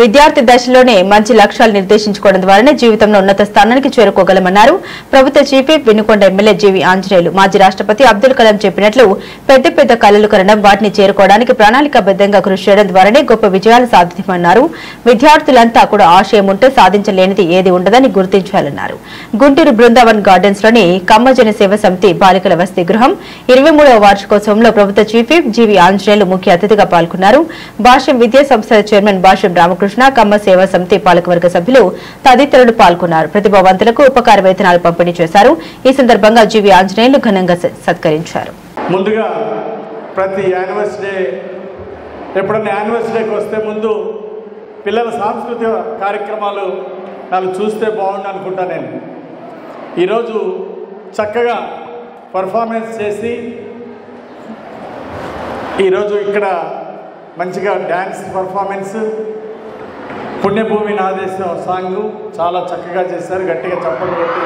విద్యార్థి దశలోనే మంచి లక్ష్యాలు నిర్దేశించుకోవడం ద్వారానే జీవితంలో ఉన్నత స్థానానికి చేరుకోగలమన్నారు ప్రభుత్వ చీఫ్ విప్ వినుకొండ ఎమ్మెల్యే జీవి ఆంజనేయులు. మాజీ రాష్ట్రపతి అబ్దుల్ కలాం చెప్పినట్లు పెద్ద పెద్ద కలలు కనడం వాటిని చేరుకోవడానికి ప్రణాళికాబద్ధంగా కృషి చేయడం ద్వారానే గొప్ప విజయాలు సాధిస్తామన్నారు. విద్యార్థులంతా కూడా ఆశయం ఉంటే సాధించలేనిది ఏది ఉండదని గుర్తించాలన్నారు. గుంటూరు బృందావన్ గార్డెన్స్ లోని కమ్మజన సేవ సమితి బాలికల వసతి గృహం 23వ వార్షికోత్సవంలో ప్రభుత్వ చీఫ్ విప్ జీవి ఆంజనేయులు ముఖ్య అతిథిగా పాల్గొన్నారు. భాష్యం విద్యా సంస్థల చైర్మన్ భాష్యం రామకృష్ణ, కమ్మ సేవా సమితి పాలకవర్గ సభ్యులు తదితరులు పాల్గొన్నారు. ప్రతిభావంతులకు ఉపకార వేతనాలు పంపిణీ చేశారు. ఈ సందర్భంగా జీవి ఆంజనేయులు ఘనంగా సత్కరించారు. ముందుగా ప్రతి యానివర్సరీ ఎప్పుడన్నా యానివర్సరీకి వస్తే ముందు పిల్లల సాంస్కృతిక కార్యక్రమాలు వాళ్ళు చూస్తే బాగుండు అనుకుంటా. నేను ఈరోజు చక్కగా పర్ఫార్మెన్స్ చేసి ఈరోజు ఇక్కడ మంచిగా డ్యాన్స్ పర్ఫార్మెన్స్, పుణ్యభూమి నాదేశం సాంగ్ చాలా చక్కగా చేశారు. గట్టిగా చప్పట్లు కొట్టి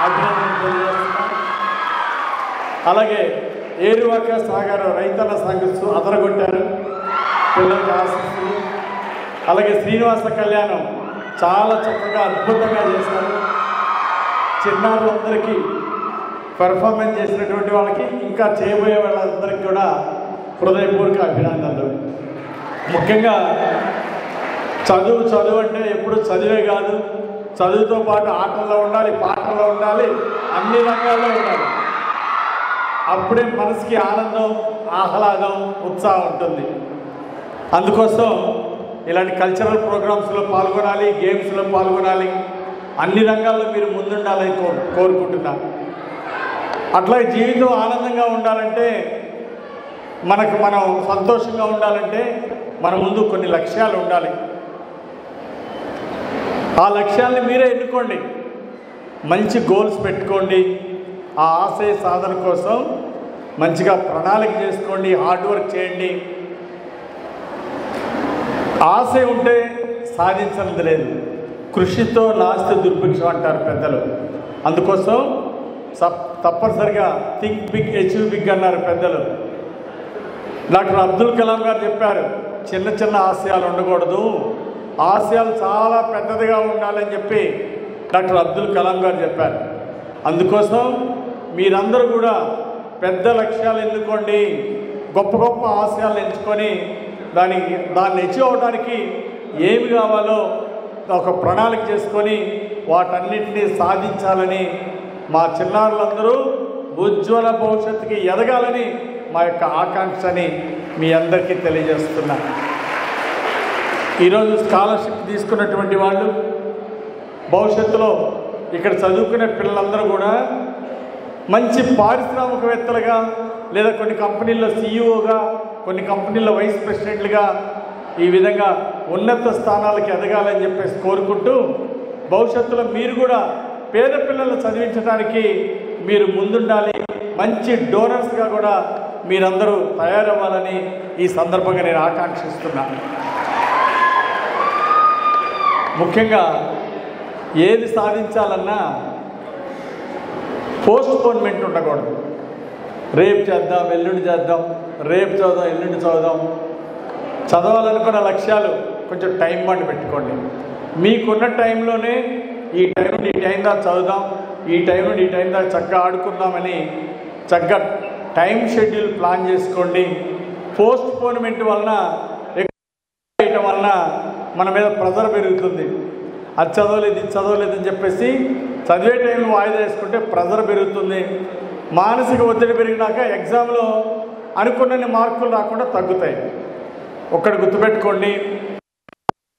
అభినందనలు తెలియజేస్తున్నారు. అలాగే ఏరువాక సాగర్ రైతన్న సాంగ్ అదరగొట్టారు, పిల్లలకి ఆశిస్తులు. అలాగే శ్రీనివాస కళ్యాణం చాలా చక్కగా అద్భుతంగా చేశారు. చిన్నారులందరికీ పెర్ఫార్మెన్స్ చేసినటువంటి వాళ్ళకి ఇంకా చేయబోయే వాళ్ళందరికీ కూడా హృదయపూర్వక అభినందనలు. ముఖ్యంగా చదువు అంటే ఎప్పుడు చదివే కాదు, చదువుతో పాటు ఆటల్లో ఉండాలి, పాటల్లో ఉండాలి, అన్ని రంగాల్లో ఉండాలి. అప్పుడే మనసుకి ఆనందం, ఆహ్లాదం, ఉత్సాహం ఉంటుంది. అందుకోసం ఇలాంటి కల్చరల్ ప్రోగ్రామ్స్లో పాల్గొనాలి, గేమ్స్లో పాల్గొనాలి, అన్ని రంగాల్లో మీరు ముందుండాలని కోరుకుంటున్నాను. అట్లాగే జీవితం ఆనందంగా ఉండాలంటే, మనం సంతోషంగా ఉండాలంటే మన ముందు కొన్ని లక్ష్యాలు ఉండాలి. ఆ లక్ష్యాలని మీరే ఎన్నుకోండి, మంచి గోల్స్ పెట్టుకోండి. ఆ ఆశయ సాధన కోసం మంచిగా ప్రణాళిక చేసుకోండి, హార్డ్ వర్క్ చేయండి. ఆశ ఉంటే సాధించనిది లేదు. కృషితో నాస్తి దుర్భిక్షం అంటారు పెద్దలు. అందుకోసం తప్పనిసరిగా థింక్ బిగ్, అచీవ్ బిగ్ అన్నారు పెద్దలు. డాక్టర్ అబ్దుల్ కలాం గారు చెప్పారు, చిన్న చిన్న ఆశయాలు ఉండకూడదు, ఆశయాలు చాలా పెద్దదిగా ఉండాలని చెప్పి డాక్టర్ అబ్దుల్ కలాం గారు చెప్పారు. అందుకోసం మీరందరూ కూడా పెద్ద లక్ష్యాలు ఎన్నుకోండి, గొప్ప గొప్ప ఆశయాలు ఎంచుకొని దాన్ని అచీవ్ అవడానికి ఏమి కావాలో ఒక ప్రణాళిక చేసుకొని వాటన్నిటినీ సాధించాలని, మా చిన్నారులందరూ ఉజ్వల భవిష్యత్తుకి ఎదగాలని మా యొక్క ఆకాంక్షని మీ అందరికీ తెలియజేస్తున్నా. ఈరోజు స్కాలర్షిప్ తీసుకున్నటువంటి వాళ్ళు భవిష్యత్తులో ఇక్కడ చదువుకునే పిల్లలందరూ కూడా మంచి పారిశ్రామికవేత్తలుగా, లేదా కొన్ని కంపెనీల్లో సీఈఓగా, కొన్ని కంపెనీల్లో వైస్ ప్రెసిడెంట్లుగా, ఈ విధంగా ఉన్నత స్థానాలకు ఎదగాలని చెప్పేసి కోరుకుంటూ, భవిష్యత్తులో మీరు కూడా పేద పిల్లలను చదివించడానికి మీరు ముందుండాలి, మంచి డోనర్స్గా కూడా మీరందరూ తయారవ్వాలని ఈ సందర్భంగా నేను ఆకాంక్షిస్తున్నాను. ముఖ్యంగా ఏది సాధించాలన్నా పోస్ట్పోన్మెంట్ ఉండకూడదు. రేపు చేద్దాం, ఎల్లుండి చేద్దాం, రేపు చదువుదాం, ఎల్లుండి చదువుదాం. చదవాలనుకున్న లక్ష్యాలు కొంచెం టైం బాండ్ పెట్టుకోండి. మీకున్న టైంలోనే ఈ టైం నుండి ఈ టైం దాకా చదువుదాం, ఈ టైం నుండి ఈ టైం దాకా చక్కగా ఆడుకుందామని చక్కగా టైం షెడ్యూల్ ప్లాన్ చేసుకోండి. పోస్ట్పోన్మెంట్ వలన చేయటం వలన మన మీద ప్రెజర్ పెరుగుతుంది. అది చదవలేదు, ఇది చదవలేదు అని చెప్పేసి చదివే టైంలో వాయిదా వేసుకుంటే ప్రెజర్ పెరుగుతుంది. మానసిక ఒత్తిడి పెరిగినాక ఎగ్జామ్లో అనుకున్న మార్కులు రాకుండా తగ్గుతాయి. ఒక్కటి గుర్తుపెట్టుకోండి,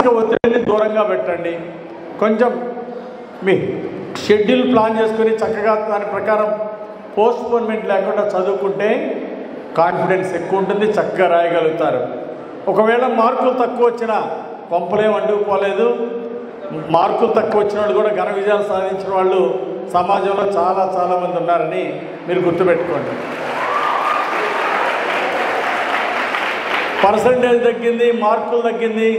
మానసిక ఒత్తిడిని దూరంగా పెట్టండి. కొంచెం మీ షెడ్యూల్ ప్లాన్ చేసుకొని చక్కగా దాని ప్రకారం పోస్ట్పోన్మెంట్ లేకుండా చదువుకుంటే కాన్ఫిడెన్స్ ఎక్కువ ఉంటుంది, చక్కగా రాయగలుగుతారు. ఒకవేళ మార్కులు తక్కువ వచ్చినా కొంపలేం అంటుకుపోలేదు. మార్కులు తక్కువ వచ్చిన వాళ్ళు కూడా ఘన విజయాలు సాధించిన వాళ్ళు సమాజంలో చాలామంది ఉన్నారని మీరు గుర్తుపెట్టుకోండి. పర్సంటేజ్ తగ్గింది, మార్కులు తగ్గింది,